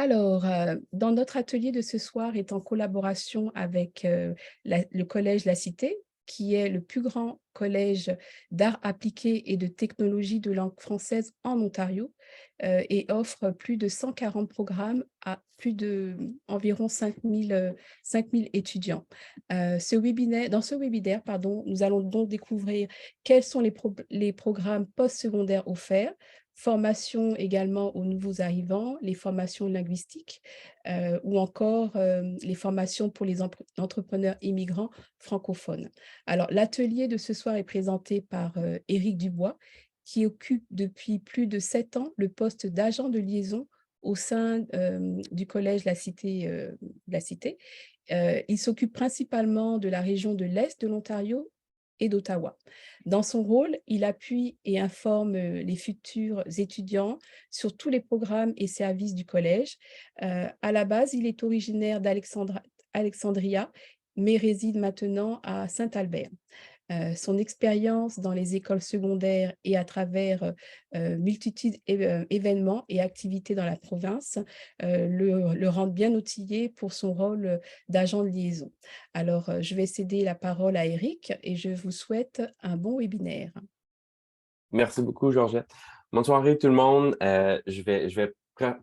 Alors, dans notre atelier de ce soir est en collaboration avec, le collège La Cité, qui est le plus grand collège d'arts appliqués et de technologie de langue française en Ontario, et offre plus de 140 programmes à plus de environ 5 000 étudiants. Dans ce webinaire, pardon, nous allons donc découvrir quels sont les programmes postsecondaires offerts, formation également aux nouveaux arrivants, les formations linguistiques, ou encore, les formations pour les entrepreneurs immigrants francophones. Alors l'atelier de ce soir est présenté par, Éric Dubois, qui occupe depuis plus de 7 ans le poste d'agent de liaison au sein, du collège La Cité. Il s'occupe principalement de la région de l'Est de l'Ontario et d'Ottawa. Dans son rôle, il appuie et informe, les futurs étudiants sur tous les programmes et services du collège. À la base, il est originaire Alexandria, mais réside maintenant à Saint-Albert. Son expérience dans les écoles secondaires et à travers, multitude événements et activités dans la province, le rendent bien outillé pour son rôle, d'agent de liaison. Alors, je vais céder la parole à Éric et je vous souhaite un bon webinaire. Merci beaucoup, Georgette. Bonne soirée, tout le monde. Je vais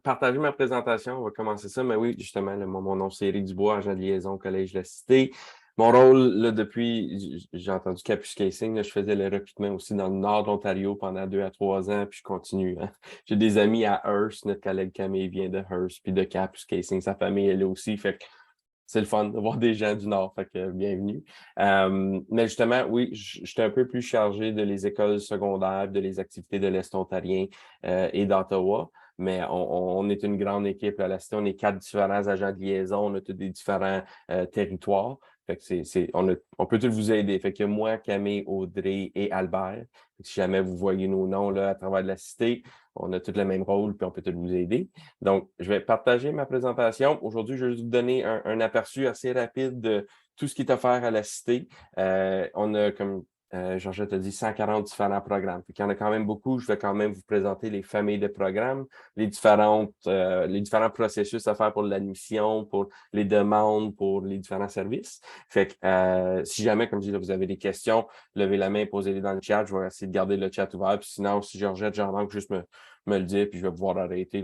partager ma présentation. On va commencer ça. Mais oui, justement, mon nom, c'est Éric Dubois, agent de liaison au Collège de la Cité. Mon rôle, là, depuis, j'ai entendu Campus Casing, là, je faisais le recrutement aussi dans le nord de l'Ontario pendant 2 à 3 ans, puis je continue, hein. J'ai des amis à Hearst, notre collègue Camille vient de Hearst, puis de Campus Casing, sa famille elle est là aussi. Fait que c'est le fun de voir des gens du Nord, fait que bienvenue. Mais justement, oui, j'étais un peu plus chargé de les écoles secondaires, de les activités de l'Est ontarien et d'Ottawa. Mais on est une grande équipe à la Cité. On est 4 différents agents de liaison. On a tous des différents territoires. Fait que on peut tous vous aider. Fait que moi, Camille, Audrey et Albert. Si jamais vous voyez nos noms là, à travers la Cité, on a tous le même rôle, puis on peut tous vous aider. Donc, je vais partager ma présentation. Aujourd'hui, je vais juste vous donner un aperçu assez rapide de tout ce qui est offert à la Cité. On a, comme Georges t'a dit, 140 différents programmes. Il y en a quand même beaucoup. Je vais quand même vous présenter les familles de programmes, les différents processus à faire pour l'admission, pour les demandes, pour les différents services. Fait que si jamais, comme je dis, là, vous avez des questions, levez la main, posez-les dans le chat. Je vais essayer de garder le chat ouvert. Puis sinon, si Georgette, j'en manque, juste me le dire, puis je vais pouvoir arrêter.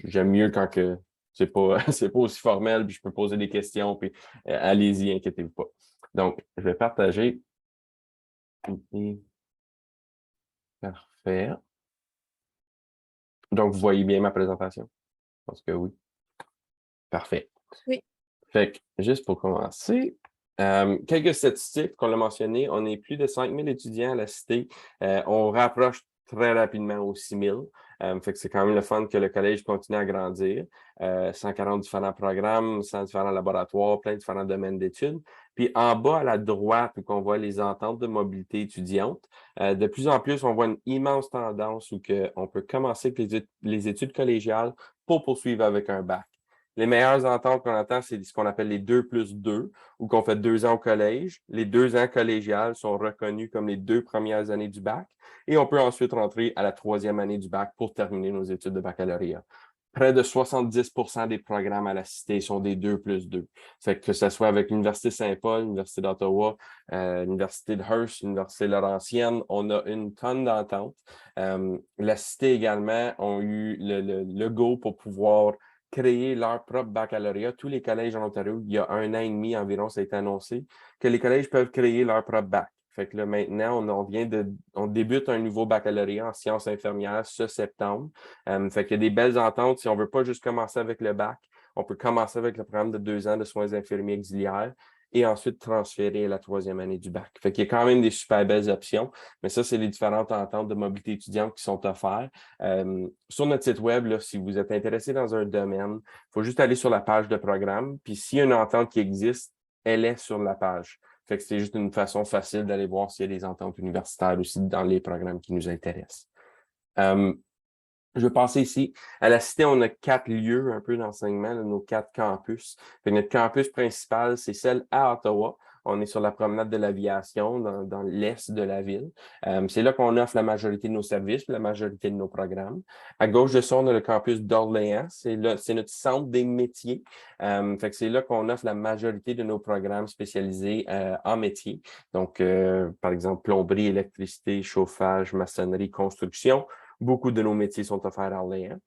J'aime mieux quand que c'est pas, c'est pas aussi formel, puis je peux poser des questions, puis allez-y, inquiétez-vous pas. Donc, je vais partager. Et parfait. Donc, vous voyez bien ma présentation? Je pense que oui. Parfait. Oui. Fait que, juste pour commencer, quelques statistiques qu'on l'a mentionné, on est plus de 5 000 étudiants à la Cité. On rapproche très rapidement aux 6 000. Fait que c'est quand même le fun que le collège continue à grandir. 140 différents programmes, 100 différents laboratoires, plein de différents domaines d'études. Puis en bas à la droite, où on voit les ententes de mobilité étudiante, de plus en plus, on voit une immense tendance où on peut commencer avec les études collégiales pour poursuivre avec un bac. Les meilleures ententes qu'on entend, c'est ce qu'on appelle les 2+2, où qu'on fait 2 ans au collège. Les 2 ans collégiales sont reconnus comme les 2 premières années du bac. Et on peut ensuite rentrer à la 3e année du bac pour terminer nos études de baccalauréat. Près de 70% des programmes à la Cité sont des 2+2. Fait que ce soit avec l'Université Saint-Paul, l'Université d'Ottawa, l'Université de Hearst, l'Université Laurentienne, on a une tonne d'ententes. La Cité également ont eu le go pour pouvoir créer leur propre baccalauréat. Tous les collèges en Ontario, il y a 1 an et demi environ, ça a été annoncé, que les collèges peuvent créer leur propre bac. Fait que là, maintenant, on débute un nouveau baccalauréat en sciences infirmières ce septembre. Fait qu'il y a des belles ententes. Si on veut pas juste commencer avec le bac, on peut commencer avec le programme de 2 ans de soins infirmiers auxiliaires et ensuite transférer à la 3e année du bac. Fait qu'il y a quand même des super belles options, mais ça, c'est les différentes ententes de mobilité étudiante qui sont offertes. Sur notre site web, là, si vous êtes intéressé dans un domaine, il faut juste aller sur la page de programme, puis s'il y a une entente qui existe, elle est sur la page. Fait que c'est juste une façon facile d'aller voir s'il y a des ententes universitaires aussi dans les programmes qui nous intéressent. Je vais passer ici. À la Cité, on a 4 lieux un peu d'enseignement, nos 4 campus. Fait que notre campus principal, c'est celle à Ottawa. On est sur la promenade de l'aviation dans l'est de la ville. C'est là qu'on offre la majorité de nos services, la majorité de nos programmes. À gauche de ça, on a le campus d'Orléans. C'est notre centre des métiers. Fait que c'est là qu'on offre la majorité de nos programmes spécialisés en métiers. Donc, par exemple, plomberie, électricité, chauffage, maçonnerie, construction. Beaucoup de nos métiers sont offerts à Orléans.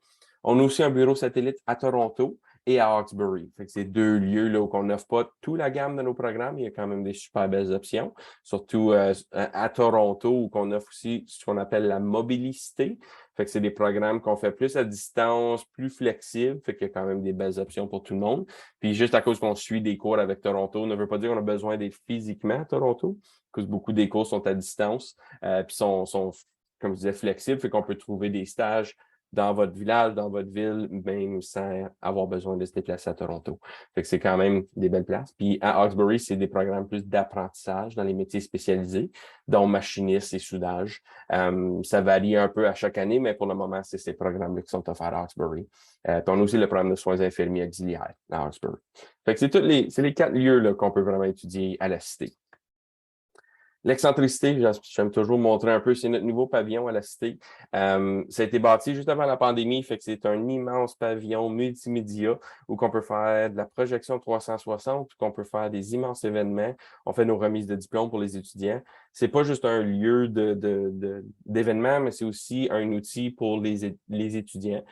On a aussi un bureau satellite à Toronto et à Hawkesbury. Fait que c'est deux lieux là, où on n'offre pas toute la gamme de nos programmes. Il y a quand même des super belles options, surtout à Toronto, où on offre aussi ce qu'on appelle la mobilicité. Fait que c'est des programmes qu'on fait plus à distance, plus flexibles. Fait qu'il y a quand même des belles options pour tout le monde. Puis juste à cause qu'on suit des cours avec Toronto, ne veut pas dire qu'on a besoin d'être physiquement à Toronto, parce que beaucoup des cours sont à distance, puis sont, comme je disais, flexibles. Fait qu'on peut trouver des stages dans votre village, dans votre ville, même sans avoir besoin de se déplacer à Toronto. Fait que c'est quand même des belles places. Puis à Hawkesbury, c'est des programmes plus d'apprentissage dans les métiers spécialisés, dont machiniste et soudage. Ça varie un peu à chaque année, mais pour le moment, c'est ces programmes-là qui sont offerts à Hawkesbury. Puis on a aussi le programme de soins infirmiers auxiliaires à Hawkesbury. Fait que c'est les 4 lieux là, qu'on peut vraiment étudier à la Cité. L'excentricité, j'aime toujours montrer un peu, c'est notre nouveau pavillon à la Cité. Ça a été bâti juste avant la pandémie, fait que c'est un immense pavillon multimédia où qu'on peut faire de la projection 360, où qu'on peut faire des immenses événements. On fait nos remises de diplômes pour les étudiants. C'est pas juste un lieu d'événements, mais c'est aussi un outil pour les étudiants.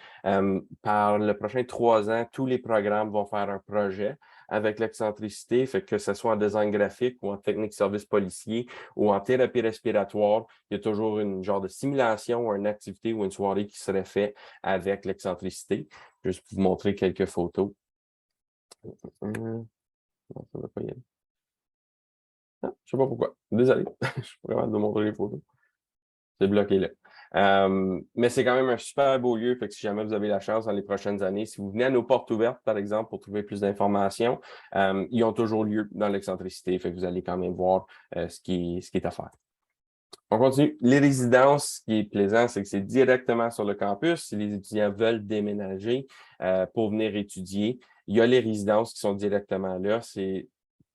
Par le prochain 3 ans, tous les programmes vont faire un projet avec l'excentricité, fait que ce soit en design graphique ou en technique service policier ou en thérapie respiratoire, il y a toujours une genre de simulation ou une activité ou une soirée qui serait faite avec l'excentricité. Juste pour vous montrer quelques photos. Non, ça va pas y aller. Ah, je sais pas pourquoi. Désolé. Je suis pas capable de montrer les photos. C'est bloqué là. Mais c'est quand même un super beau lieu. Fait que si jamais vous avez la chance dans les prochaines années, si vous venez à nos portes ouvertes, par exemple, pour trouver plus d'informations, ils ont toujours lieu dans l'excentricité. Fait que vous allez quand même voir ce qui est à faire. On continue. Les résidences, ce qui est plaisant, c'est que c'est directement sur le campus. Si les étudiants veulent déménager pour venir étudier, il y a les résidences qui sont directement là.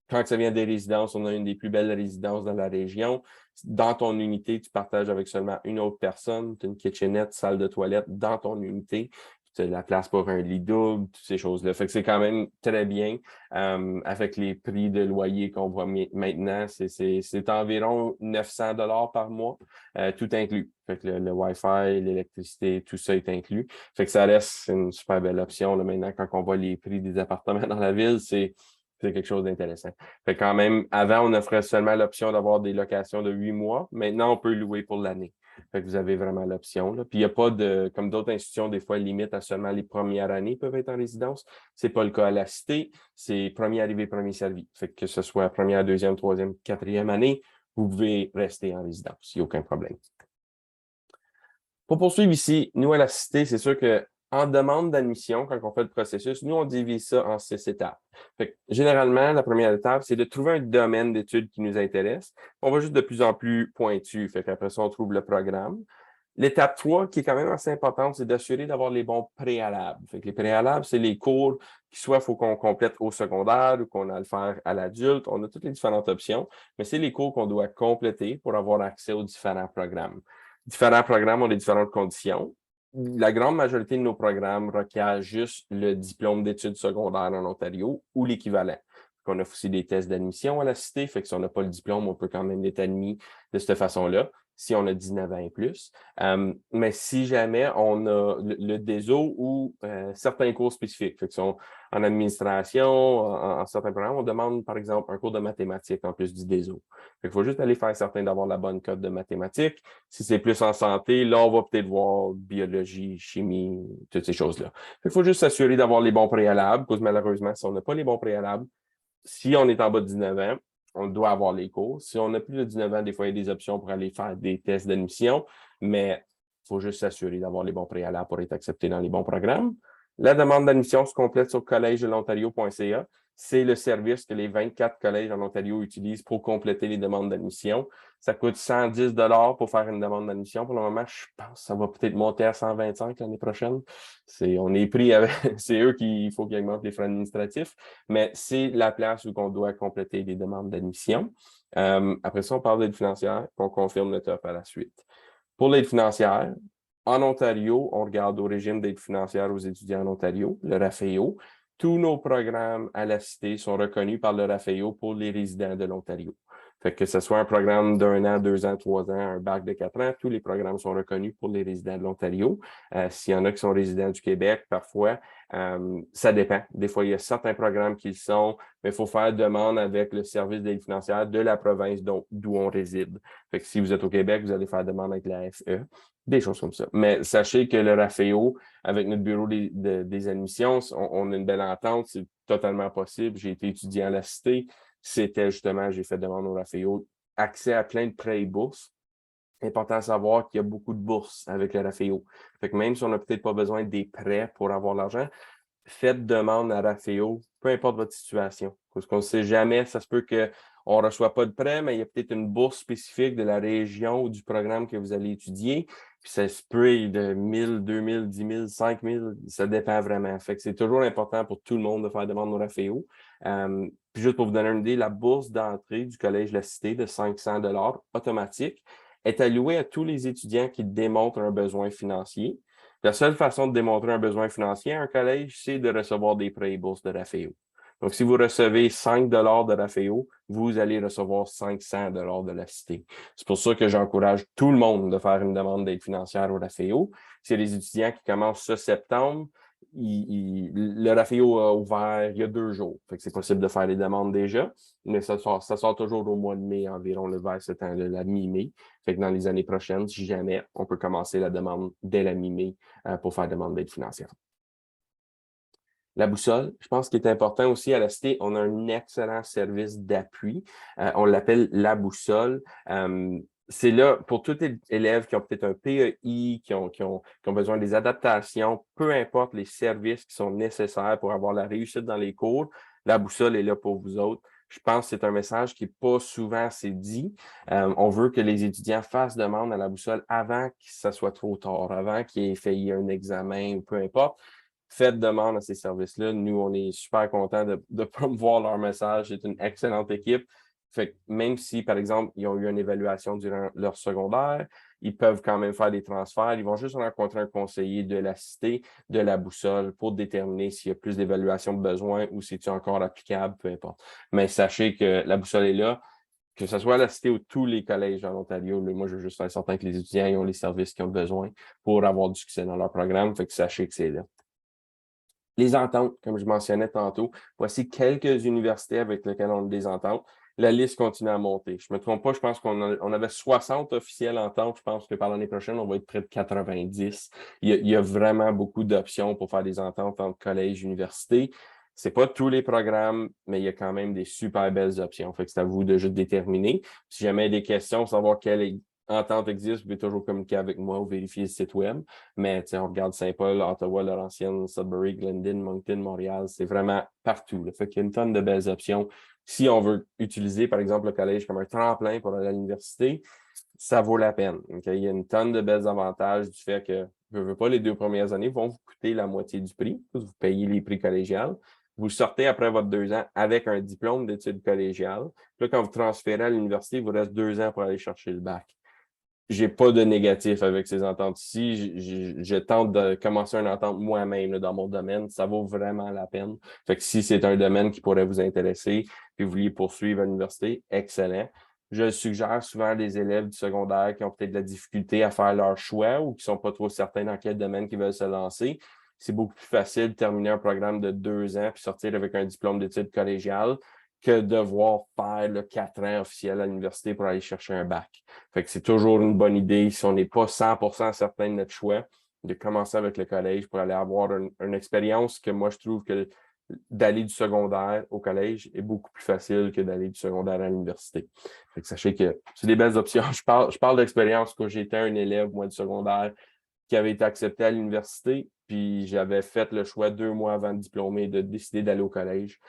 Quand ça vient des résidences, on a une des plus belles résidences dans la région. Dans ton unité, tu partages avec seulement une autre personne. Tu as une kitchenette, salle de toilette dans ton unité. Tu as la place pour un lit double, toutes ces choses-là. Fait que c'est quand même très bien. Avec les prix de loyer qu'on voit maintenant, c'est environ 900 $ par mois, tout inclus. Fait que le Wi-Fi, l'électricité, tout ça est inclus. Fait que ça reste une super belle option. Là, maintenant, quand on voit les prix des appartements dans la ville, c'est quelque chose d'intéressant. Fait quand même, avant, on offrait seulement l'option d'avoir des locations de 8 mois. Maintenant, on peut louer pour l'année. Fait que vous avez vraiment l'option. Puis il n'y a pas de, comme d'autres institutions, des fois, limite à seulement les premières années peuvent être en résidence. C'est pas le cas à la Cité. C'est premier arrivé, premier servi. Fait que ce soit première, deuxième, troisième, quatrième année, vous pouvez rester en résidence. Il n'y a aucun problème. Pour poursuivre ici, nous, à la Cité, c'est sûr que en demande d'admission, quand on fait le processus, nous, on divise ça en 6 étapes. Fait que, généralement, la première étape, c'est de trouver un domaine d'études qui nous intéresse. On va juste de plus en plus pointu. Fait qu'après ça, on trouve le programme. L'étape 3, qui est quand même assez importante, c'est d'assurer d'avoir les bons préalables. Fait que les préalables, c'est les cours qui soit faut qu'on complète au secondaire ou qu'on a à le faire à l'adulte. On a toutes les différentes options, mais c'est les cours qu'on doit compléter pour avoir accès aux différents programmes. Différents programmes ont des différentes conditions. La grande majorité de nos programmes requièrent juste le diplôme d'études secondaires en Ontario ou l'équivalent. On offre aussi des tests d'admission à la Cité, fait que si on n'a pas le diplôme, on peut quand même être admis de cette façon-là, si on a 19 ans et plus. Mais si jamais on a le DESO ou certains cours spécifiques, fait que sont en administration, en certains programmes, on demande par exemple un cours de mathématiques en plus du DESO. Fait qu'il faut juste aller faire certain d'avoir la bonne cote de mathématiques. Si c'est plus en santé, là, on va peut-être voir biologie, chimie, toutes ces choses-là. Fait qu'il faut juste s'assurer d'avoir les bons préalables, parce que malheureusement, si on n'a pas les bons préalables, si on est en bas de 19 ans, on doit avoir les cours. Si on a plus de 19 ans, des fois, il y a des options pour aller faire des tests d'admission, mais il faut juste s'assurer d'avoir les bons préalables pour être accepté dans les bons programmes. La demande d'admission se complète sur collège-de-l'Ontario.ca. c'est le service que les 24 collèges en Ontario utilisent pour compléter les demandes d'admission. Ça coûte 110 $ pour faire une demande d'admission. Pour le moment, je pense que ça va peut-être monter à 125 l'année prochaine. On est pris avec, c'est eux il faut qu'ils augmentent les frais administratifs, mais c'est la place où on doit compléter les demandes d'admission. Après ça, on parle d'aide financière, puis on confirme le top à la suite. Pour l'aide financière, en Ontario, on regarde au régime d'aide financière aux étudiants en Ontario, le RAFEO. Tous nos programmes à la Cité sont reconnus par le RAFEO pour les résidents de l'Ontario. Fait que ce soit un programme d'1 an, 2 ans, 3 ans, un bac de 4 ans, tous les programmes sont reconnus pour les résidents de l'Ontario. S'il y en a qui sont résidents du Québec, parfois, ça dépend. Des fois, il y a certains programmes qui le sont, mais il faut faire demande avec le service d'aide financière de la province d'où on réside. Fait que si vous êtes au Québec, vous allez faire demande avec la FE, des choses comme ça. Mais sachez que le RAFEO, avec notre bureau des admissions, on a une belle entente, c'est totalement possible. J'ai été étudiant à la Cité. C'était justement, j'ai fait demande au RAFEO, accès à plein de prêts et bourses. Important à savoir qu'il y a beaucoup de bourses avec le RAFEO. Fait que même si on n'a peut-être pas besoin des prêts pour avoir l'argent, faites demande à RAFEO, peu importe votre situation. Parce qu'on ne sait jamais, ça se peut qu'on ne reçoit pas de prêt, mais il y a peut-être une bourse spécifique de la région ou du programme que vous allez étudier. Puis ça se peut de 1000, 2000, 10 000, 5000, ça dépend vraiment. Fait que c'est toujours important pour tout le monde de faire demande au RAFEO. Puis juste pour vous donner une idée, la bourse d'entrée du Collège La Cité de 500 $ automatique est allouée à tous les étudiants qui démontrent un besoin financier. La seule façon de démontrer un besoin financier à un collège, c'est de recevoir des prêts et bourses de RAFEO. Donc, si vous recevez 5 $ de RAFEO, vous allez recevoir 500 $ de la Cité. C'est pour ça que j'encourage tout le monde de faire une demande d'aide financière au RAFEO. C'est les étudiants qui commencent ce septembre. Le RAFEO a ouvert il y a 2 jours. Fait que c'est possible de faire les demandes déjà, mais ça sort toujours au mois de mai environ, vers ce temps, la mi-mai. Fait que dans les années prochaines, si jamais, on peut commencer la demande dès la mi-mai pour faire demande d'aide financière. La boussole, je pense qu'il est important aussi à la Cité, on a un excellent service d'appui. On l'appelle la boussole. C'est là pour tous les élèves qui ont peut-être un PEI, qui ont besoin des adaptations, peu importe les services qui sont nécessaires pour avoir la réussite dans les cours, la boussole est là pour vous autres. Je pense que c'est un message qui n'est pas souvent assez dit. On veut que les étudiants fassent demande à la boussole avant que ça soit trop tard, avant qu'ils aient fait un examen ou peu importe. Faites demande à ces services-là. Nous, on est super contents de promouvoir leur message. C'est une excellente équipe. Fait que même si, par exemple, ils ont eu une évaluation durant leur secondaire, ils peuvent quand même faire des transferts. Ils vont juste rencontrer un conseiller de la Cité, de la boussole, pour déterminer s'il y a plus d'évaluation de besoin ou si c'est encore applicable, peu importe. Mais sachez que la boussole est là, que ce soit à la Cité ou tous les collèges en Ontario. Moi, je veux juste faire certain que les étudiants ont les services qu'ils ont besoin pour avoir du succès dans leur programme. Fait que sachez que c'est là. Les ententes, comme je mentionnais tantôt, voici quelques universités avec lesquelles on a des ententes. La liste continue à monter. Je ne me trompe pas, je pense qu'on avait 60 officiels ententes. Je pense que par l'année prochaine, on va être près de 90. Il y a vraiment beaucoup d'options pour faire des ententes entre collèges et universités. Ce n'est pas tous les programmes, mais il y a quand même des super belles options. Fait que c'est à vous de juste déterminer. Si jamais il y a des questions, savoir quelle entente existe, vous pouvez toujours communiquer avec moi ou vérifier le site web. Mais on regarde Saint-Paul, Ottawa, Laurentienne, Sudbury, Glendon, Moncton, Montréal. C'est vraiment partout. Fait qu'il y a une tonne de belles options. Si on veut utiliser, par exemple, le collège comme un tremplin pour aller à l'université, ça vaut la peine. Okay? Il y a une tonne de belles avantages du fait que, je ne veux pas, les 2 premières années vont vous coûter la moitié du prix. Vous payez les prix collégiales. Vous sortez après votre 2 ans avec un diplôme d'études collégiales. Puis là, quand vous transférez à l'université, il vous reste 2 ans pour aller chercher le bac. J'ai pas de négatif avec ces ententes-ci. Je tente de commencer une entente moi-même dans mon domaine. Ça vaut vraiment la peine. Fait que si c'est un domaine qui pourrait vous intéresser et vous vouliez poursuivre à l'université, excellent. Je suggère souvent à des élèves du secondaire qui ont peut-être de la difficulté à faire leur choix ou qui sont pas trop certains dans quel domaine ils veulent se lancer. C'est beaucoup plus facile de terminer un programme de 2 ans puis sortir avec un diplôme d'études collégiales que devoir faire le 4 ans officiel à l'université pour aller chercher un bac. Fait que c'est toujours une bonne idée, si on n'est pas 100% certain de notre choix, de commencer avec le collège pour aller avoir une expérience que moi, je trouve que d'aller du secondaire au collège est beaucoup plus facile que d'aller du secondaire à l'université. Fait que sachez que c'est des belles options. Je parle d'expérience quand j'étais un élève, moi, du secondaire, qui avait été accepté à l'université, puis puis j'avais fait le choix 2 mois avant de diplômer de décider d'aller au collège.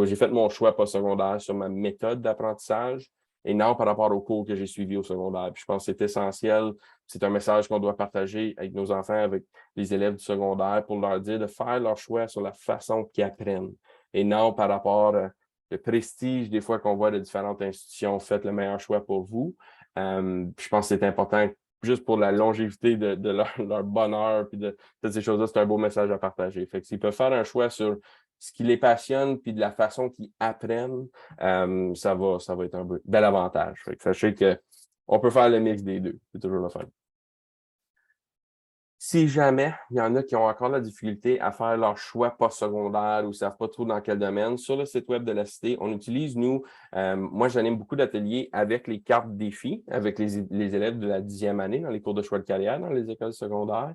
J'ai fait mon choix postsecondaire sur ma méthode d'apprentissage et non par rapport aux cours que j'ai suivis au secondaire. Puis je pense que c'est essentiel. C'est un message qu'on doit partager avec nos enfants, avec les élèves du secondaire pour leur dire de faire leur choix sur la façon qu'ils apprennent et non par rapport au prestige des fois qu'on voit de différentes institutions. Faites le meilleur choix pour vous. Je pense que c'est important juste pour la longévité de leur bonheur puis de toutes ces choses-là, c'est un beau message à partager. Fait que s'ils peuvent faire un choix sur ce qui les passionne puis de la façon qu'ils apprennent, ça va être un bel avantage. Fait que sachez qu'on peut faire le mix des deux. C'est toujours le fun. Si jamais il y en a qui ont encore la difficulté à faire leur choix postsecondaire ou ne savent pas trop dans quel domaine, sur le site web de la Cité, on utilise, moi j'anime beaucoup d'ateliers avec les cartes défis, avec les élèves de la 10e année dans les cours de choix de carrière dans les écoles secondaires.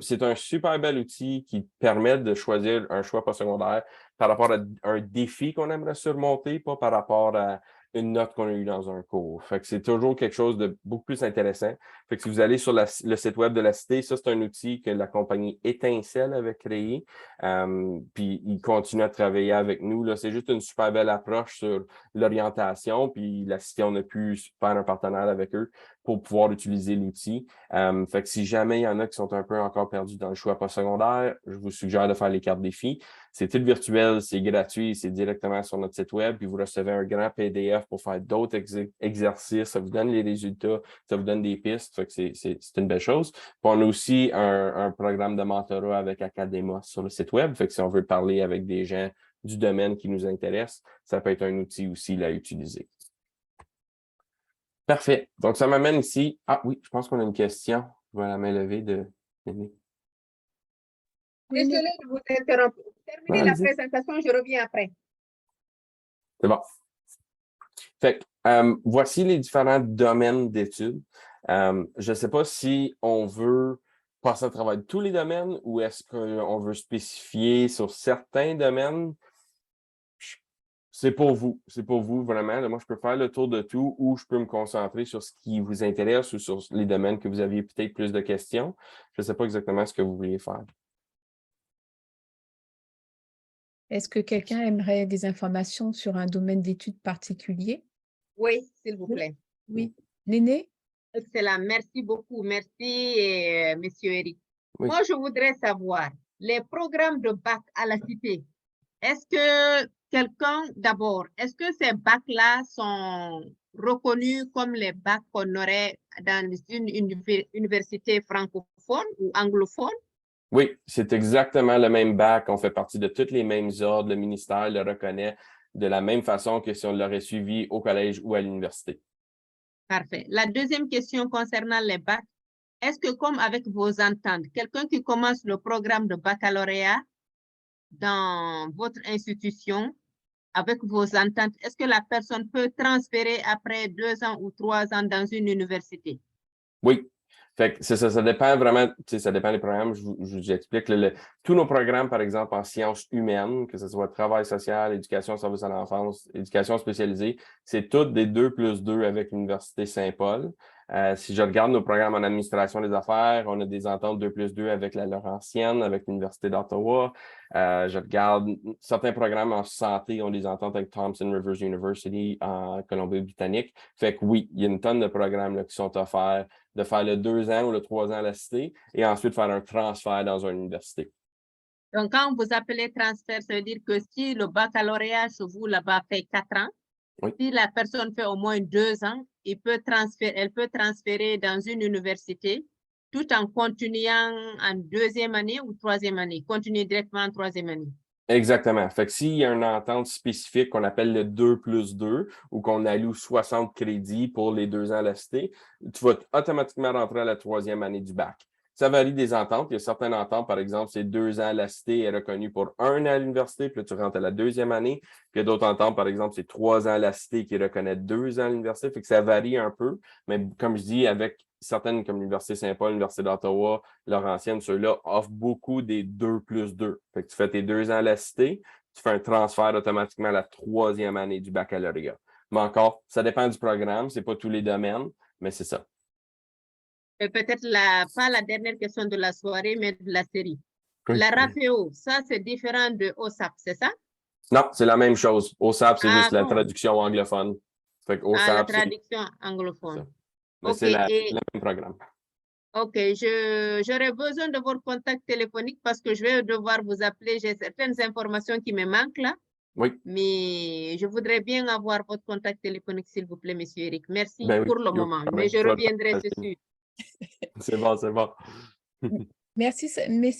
C'est un super bel outil qui permet de choisir un choix postsecondaire par rapport à un défi qu'on aimerait surmonter, pas par rapport à une note qu'on a eue dans un cours. Fait que c'est toujours quelque chose de beaucoup plus intéressant. Fait que si vous allez sur le site web de la Cité, ça, c'est un outil que la compagnie Étincelle avait créé. Puis ils continuent à travailler avec nous. Là, c'est juste une super belle approche sur l'orientation. Puis la Cité, on a pu faire un partenariat avec eux pour pouvoir utiliser l'outil. Fait que si jamais il y en a qui sont un peu encore perdus dans le choix postsecondaire, je vous suggère de faire les cartes défis. C'est tout virtuel, c'est gratuit, c'est directement sur notre site web, puis vous recevez un grand PDF pour faire d'autres exercices, ça vous donne les résultats, ça vous donne des pistes, fait que c'est une belle chose. Puis on a aussi un programme de mentorat avec Academos sur le site web, fait que si on veut parler avec des gens du domaine qui nous intéresse, ça peut être un outil aussi à utiliser. Parfait. Donc, ça m'amène ici. Ah oui, je pense qu'on a une question. Je vois la main levée de Néné. Désolée de vous interrompre. Terminez la présentation, je reviens après. C'est bon. Fait voici les différents domaines d'études. Je ne sais pas si on veut passer à travers tous les domaines ou est-ce qu'on veut spécifier sur certains domaines. C'est pour vous vraiment. Là, moi, je peux faire le tour de tout ou je peux me concentrer sur ce qui vous intéresse ou sur les domaines que vous aviez peut-être plus de questions. Je ne sais pas exactement ce que vous vouliez faire. Est-ce que quelqu'un aimerait des informations sur un domaine d'études particulier? Oui, s'il vous plaît. Oui. Néné? Excellent. Merci beaucoup. Merci, Monsieur Eric. Oui. Moi, je voudrais savoir, les programmes de bac à la Cité, est-ce que est-ce que ces bacs-là sont reconnus comme les bacs qu'on aurait dans une université francophone ou anglophone? Oui, c'est exactement le même bac. On fait partie de tous les mêmes ordres. Le ministère le reconnaît de la même façon que si on l'aurait suivi au collège ou à l'université. Parfait. La deuxième question concernant les bacs, est-ce que comme avec vos ententes, quelqu'un qui commence le programme de baccalauréat dans votre institution, avec vos ententes, est-ce que la personne peut transférer après 2 ans ou 3 ans dans une université? Oui. Fait que ça dépend vraiment, ça dépend des programmes. Je vous explique. Tous nos programmes, par exemple, en sciences humaines, que ce soit travail social, éducation, service à l'enfance, éducation spécialisée, c'est toutes des 2+2 avec l'Université Saint-Paul. Si je regarde nos programmes en administration des affaires, on a des ententes 2+2 avec la Laurentienne, avec l'Université d'Ottawa. Je regarde certains programmes en santé ont des ententes avec Thompson Rivers University en Colombie-Britannique. Fait que oui, il y a une tonne de programmes là, qui sont offerts de faire le 2 ans ou le 3 ans à la Cité et ensuite faire un transfert dans une université. Donc, quand vous appelez transfert, ça veut dire que si le baccalauréat chez vous là-bas fait 4 ans, oui. Si la personne fait au moins 2 ans, elle peut transférer dans une université tout en continuant en 2e année ou 3e année, continuer directement en 3e année. Exactement. Fait que s'il y a une entente spécifique qu'on appelle le 2+2 ou qu'on alloue 60 crédits pour les 2 ans à la Cité, tu vas automatiquement rentrer à la 3e année du bac. Ça varie des ententes. Il y a certaines ententes, par exemple, c'est 2 ans à la Cité est reconnu pour 1 an à l'université, puis là, tu rentres à la 2e année. Puis il y a d'autres ententes, par exemple, c'est 3 ans à la Cité qui reconnaît 2 ans à l'université. Fait que ça varie un peu. Mais comme je dis, avec certaines comme l'Université Saint-Paul, l'Université d'Ottawa, Laurentienne, ceux-là offrent beaucoup des 2+2. Fait que tu fais tes 2 ans à la Cité, tu fais un transfert automatiquement à la 3e année du baccalauréat. Mais encore, ça dépend du programme, c'est pas tous les domaines, mais c'est ça. Peut-être pas la dernière question de la soirée, mais de la série. La RAFEO, ça, c'est différent de OSAP, c'est ça? Non, c'est la même chose. OSAP, c'est juste la bon. traduction anglophone. Fait que La OSAP, traduction c'est anglophone. ça. Mais OK. c'est le même programme. OK, j'aurai besoin de votre contact téléphonique parce que je vais devoir vous appeler. J'ai certaines informations qui me manquent là, Oui, mais je voudrais bien avoir votre contact téléphonique, s'il vous plaît, Monsieur Eric. Merci ben oui, pour le il y a moment, aucun mais problème. je Je vais le reviendrai, c'est partager. sûr. C'est bon, c'est bon. Merci,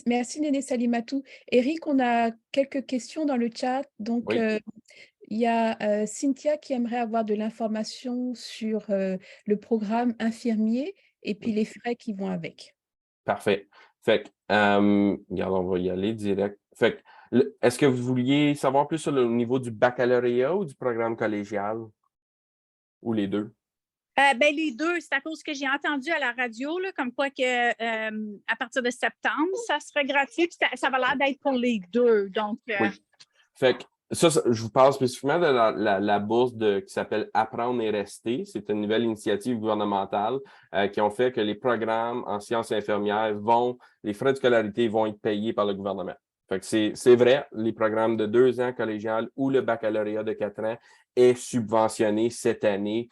merci Néné Salimatou. Eric, on a quelques questions dans le chat. Donc, Oui. il y a Cynthia qui aimerait avoir de l'information sur le programme infirmier et puis les frais qui vont avec. Parfait. Fait que, regarde, on va y aller direct. Fait que, est-ce que vous vouliez savoir plus sur le niveau du baccalauréat ou du programme collégial? Ou les deux? Ben, les deux, c'est à cause que j'ai entendu à la radio, là, comme quoi que à partir de septembre, ça serait gratuit. Puis ça va l'air d'être pour les deux. Donc, Oui. Fait que ça, je vous parle spécifiquement de la bourse qui s'appelle Apprendre et rester. C'est une nouvelle initiative gouvernementale qui ont fait que les programmes en sciences infirmières les frais de scolarité vont être payés par le gouvernement. Fait que c'est vrai, les programmes de 2 ans collégial ou le baccalauréat de 4 ans est subventionné cette année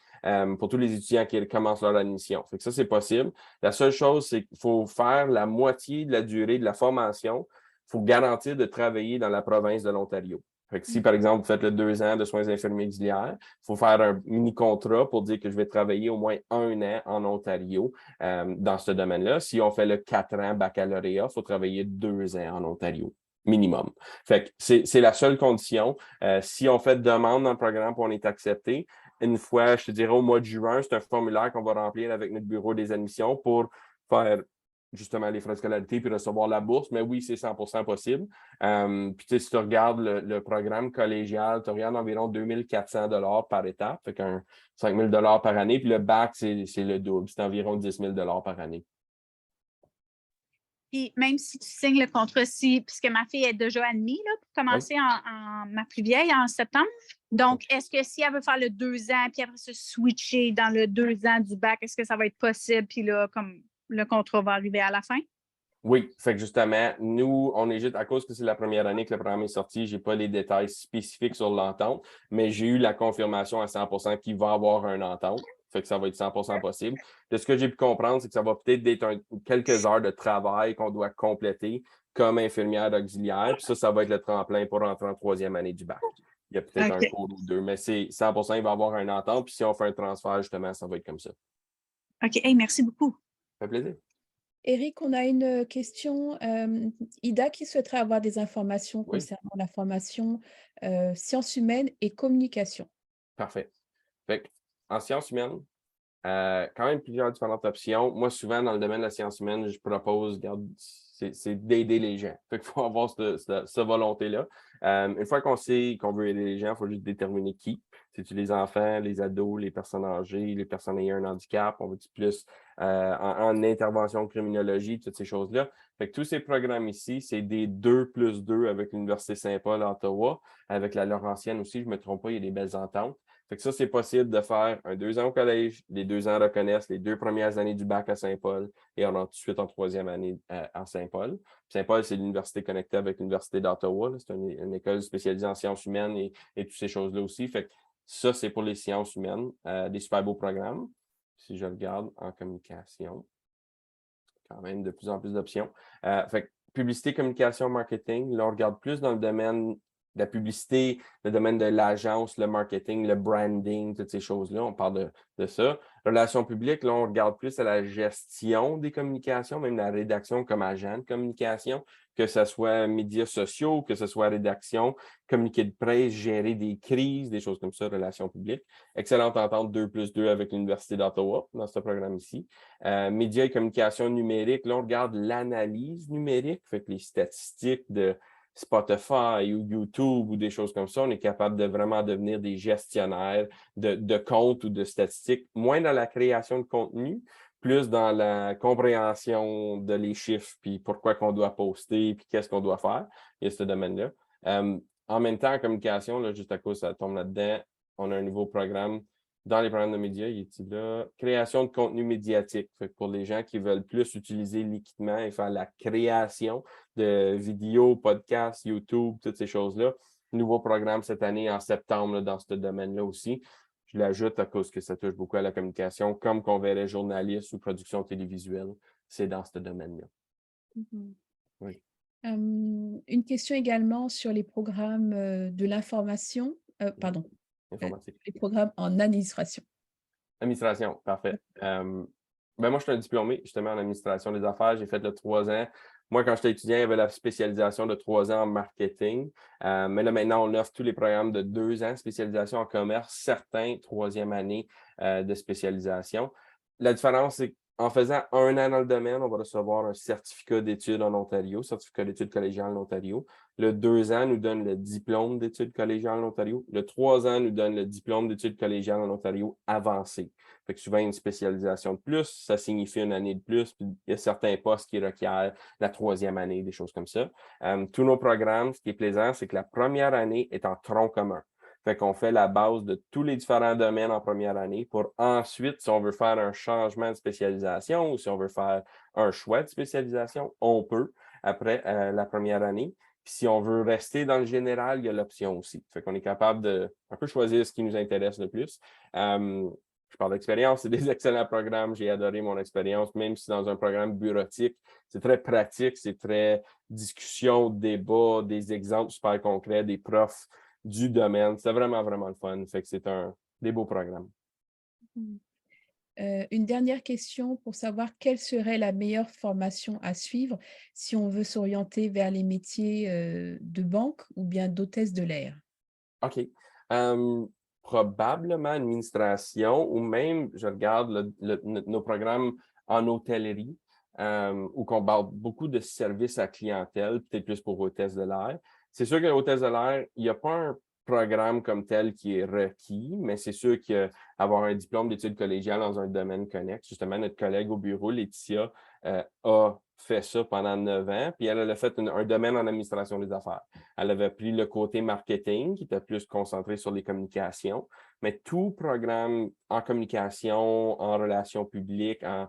pour tous les étudiants qui commencent leur admission. Fait que ça, c'est possible. La seule chose, c'est qu'il faut faire la moitié de la durée de la formation. Il faut garantir de travailler dans la province de l'Ontario. Fait que si, par exemple, vous faites le 2 ans de soins infirmiers auxiliaires, il faut faire un mini-contrat pour dire que je vais travailler au moins 1 an en Ontario dans ce domaine-là. Si on fait le 4 ans baccalauréat, il faut travailler 2 ans en Ontario, minimum. Fait que c'est la seule condition. Si on fait demande dans le programme et on est accepté, une fois, je te dirais au mois de juin, c'est un formulaire qu'on va remplir avec notre bureau des admissions pour faire justement les frais de scolarité puis recevoir la bourse. Mais oui, c'est 100% possible. Puis tu sais, si tu regardes le programme collégial, tu regardes environ 2400 $ par étape, fait qu'un 5000 $ par année. Puis le bac, c'est le double, c'est environ 10 000 $ par année. Puis même si tu signes le contrat, puisque ma fille est déjà admise là, pour commencer ma plus vieille en septembre. Donc, est-ce que si elle veut faire le 2 ans, puis après se switcher dans le 2 ans du bac, est-ce que ça va être possible? Puis là, comme le contrat va arriver à la fin? Oui, fait que justement, nous, on est juste, à cause que c'est la première année que le programme est sorti, je n'ai pas les détails spécifiques sur l'entente, mais j'ai eu la confirmation à 100% qu'il va y avoir une entente. Fait que ça va être 100% possible. De ce que j'ai pu comprendre, c'est que ça va peut-être être quelques heures de travail qu'on doit compléter comme infirmière auxiliaire. Puis ça va être le tremplin pour rentrer en 3e année du bac. Il y a peut-être un cours ou deux, mais c'est 100%, il va y avoir une entente. Puis si on fait un transfert, justement, ça va être comme ça. OK. Hey, merci beaucoup. Ça fait plaisir. Eric, on a une question. Ida qui souhaiterait avoir des informations concernant la formation sciences humaines et communication. Parfait. Fait en sciences humaines, quand même plusieurs différentes options. Moi, souvent, dans le domaine de la science humaine, je propose, c'est d'aider les gens. Fait qu'il faut avoir cette volonté-là. Une fois qu'on sait qu'on veut aider les gens, il faut juste déterminer qui. C'est-tu les enfants, les ados, les personnes âgées, les personnes ayant un handicap, on veut-tu plus en intervention criminologie, toutes ces choses-là. Fait que tous ces programmes ici, c'est des 2+2 avec l'Université Saint-Paul à Ottawa, avec la Laurentienne aussi, je ne me trompe pas, il y a des belles ententes. Fait que ça, c'est possible de faire un 2 ans au collège, les 2 ans reconnaissent les 2 premières années du bac à Saint-Paul et on rentre tout de suite en 3e année à Saint-Paul. Saint-Paul, c'est l'université connectée avec l'Université d'Ottawa. C'est une école spécialisée en sciences humaines et toutes ces choses-là aussi. Fait que ça, c'est pour les sciences humaines, des super beaux programmes. Si je regarde en communication, quand même de plus en plus d'options. Fait que publicité, communication, marketing, là, on regarde plus dans le domaine de la publicité, le domaine de l'agence, le marketing, le branding, toutes ces choses-là. On parle de ça. Relations publiques, là, on regarde plus à la gestion des communications, même la rédaction comme agent de communication, que ce soit médias sociaux, que ce soit rédaction, communiqué de presse, gérer des crises, des choses comme ça, relations publiques. Excellente entente 2+2 avec l'Université d'Ottawa dans ce programme ici. Médias et communication numérique, là, on regarde l'analyse numérique, fait que les statistiques de Spotify ou YouTube ou des choses comme ça, on est capable de vraiment devenir des gestionnaires de comptes ou de statistiques, moins dans la création de contenu, plus dans la compréhension de les chiffres, puis pourquoi qu'on doit poster, puis qu'est-ce qu'on doit faire. Il y a ce domaine-là. En même temps, en communication, là, juste à cause ça tombe là-dedans, on a un nouveau programme dans les programmes de médias, il est là, création de contenu médiatique. Fait que pour les gens qui veulent plus utiliser l'équipement et faire la création de vidéos, podcasts, YouTube, toutes ces choses-là, nouveau programme cette année en septembre là, dans ce domaine-là aussi. Je l'ajoute à cause que ça touche beaucoup à la communication, comme qu'on verrait journaliste ou production télévisuelle, c'est dans ce domaine-là. Oui. Une question également sur les programmes de l'information, pardon, Informatique. les programmes en administration. Administration, parfait. Ben moi, je suis un diplômé justement en administration des affaires. J'ai fait le 3 ans. Moi, quand j'étais étudiant, il y avait la spécialisation de 3 ans en marketing. Mais là, maintenant, on offre tous les programmes de 2 ans, spécialisation en commerce, certains 3e année de spécialisation. La différence, c'est qu'en faisant 1 an dans le domaine, on va recevoir un certificat d'études en Ontario, certificat d'études collégiales en Ontario. Le 2 ans nous donne le diplôme d'études collégiales en Ontario. Le 3 ans nous donne le diplôme d'études collégiales en Ontario avancé. Fait que souvent, une spécialisation de plus, ça signifie une année de plus. Puis il y a certains postes qui requièrent la 3e année, des choses comme ça. Tous nos programmes, ce qui est plaisant, c'est que la première année est en tronc commun. Fait qu'on fait la base de tous les différents domaines en première année pour ensuite, si on veut faire un changement de spécialisation ou si on veut faire un choix de spécialisation, on peut après la première année. Puis si on veut rester dans le général, il y a l'option aussi. Fait qu'on est capable de un peu choisir ce qui nous intéresse le plus. Je parle d'expérience, c'est des excellents programmes. J'ai adoré mon expérience, même si dans un programme bureautique, c'est très pratique, c'est très discussion, débat, des exemples super concrets, des profs du domaine. C'est vraiment, vraiment le fun. Fait que c'est des beaux programmes. Une dernière question pour savoir quelle serait la meilleure formation à suivre si on veut s'orienter vers les métiers de banque ou bien d'hôtesse de l'air. OK. Probablement administration ou même, je regarde nos programmes en hôtellerie où on parle beaucoup de services à clientèle, peut-être plus pour hôtesse de l'air. C'est sûr que l'hôtesse de l'air, il n'y a pas un programme comme tel qui est requis, mais c'est sûr qu'avoir un diplôme d'études collégiales dans un domaine connexe, justement, notre collègue au bureau, Laetitia, a fait ça pendant 9 ans, puis elle a fait un domaine en administration des affaires. Elle avait pris le côté marketing, qui était plus concentré sur les communications, mais tout programme en communication, en relations publiques, en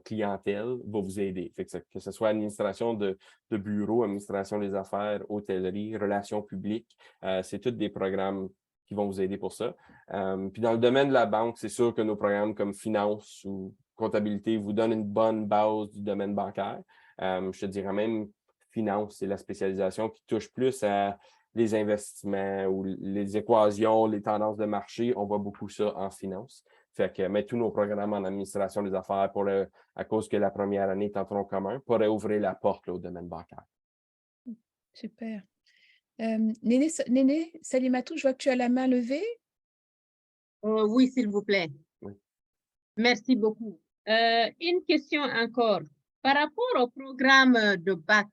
clientèle va vous aider. Fait que ce soit administration de bureau, administration des affaires, hôtellerie, relations publiques, c'est tous des programmes qui vont vous aider pour ça. Puis dans le domaine de la banque, c'est sûr que nos programmes comme finance ou comptabilité vous donnent une bonne base du domaine bancaire. Je te dirais même finance, c'est la spécialisation qui touche plus à les investissements ou les équations, les tendances de marché. On voit beaucoup ça en finance. Fait que mais tous nos programmes en administration des affaires, à cause que la première année est en tronc commun, pourraient ouvrir la porte là, au domaine bancaire. Super. Néné Salimatou, je vois que tu as la main levée. Oui, s'il vous plaît. Oui. Merci beaucoup. Une question encore. Par rapport au programme de bac